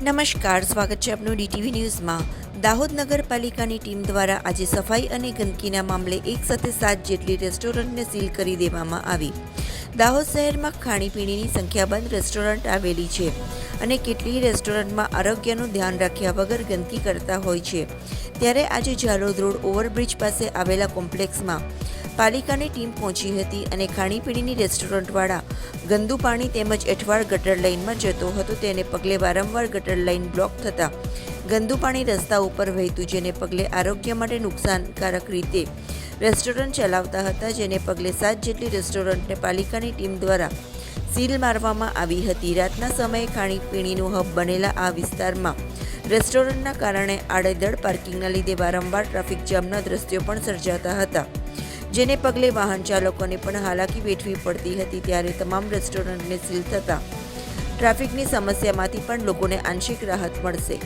નમસ્કાર, સ્વાગત છે આપનું ડીટીવી ન્યૂઝમાં। દાહોદ નગરપાલિકાની ટીમ દ્વારા આજે સફાઈ અને ગંદકીના મામલે એકસાથે 7 જેટલી રેસ્ટોરન્ટને સીલ કરી દેવામાં આવી। દાહોદ શહેરમાં ખાણીપીણીની સંખ્યાબંધ રેસ્ટોરન્ટ આવેલી છે અને કેટલીય રેસ્ટોરન્ટમાં આરોગ્યનું ધ્યાન રાખ્યા વગર ગંદકી કરતા હોય છે। ત્યારે આજે ઝાલોદ રોડ ઓવરબ્રિજ પાસે આવેલા કોમ્પ્લેક્સમાં પાલિકાની ટીમ પહોંચી હતી અને ખાણીપીણીની રેસ્ટોરન્ટવાળા ગંદુ પાણી તેમજ એઠવાડ ગટર લાઇનમાં જતો હતો, તેને પગલે વારંવાર ગટર લાઇન બ્લોક થતાં ગંદુ પાણી રસ્તા ઉપર વહેતું, જેને પગલે આરોગ્ય માટે નુકસાનકારક રીતે રેસ્ટોરન્ટ ચલાવતા હતા, જેને પગલે 7 જેટલી રેસ્ટોરન્ટને પાલિકાની ટીમ દ્વારા સીલ મારવામાં આવી હતી। રાતના સમયે ખાણીપીણીનું હબ બનેલા આ વિસ્તારમાં રેસ્ટોરન્ટના કારણે આડેધડ પાર્કિંગના લીધે વારંવાર ટ્રાફિક જામના દ્રશ્યો પણ સર્જાતા હતા, જેને પગલે વાહન ચાલકોને પણ હાલાકી વેઠવી પડતી હતી। ત્યારે તમામ રેસ્ટોરન્ટને સીલ થતાં ટ્રાફિકની સમસ્યામાંથી પણ લોકોને આંશિક રાહત મળશે।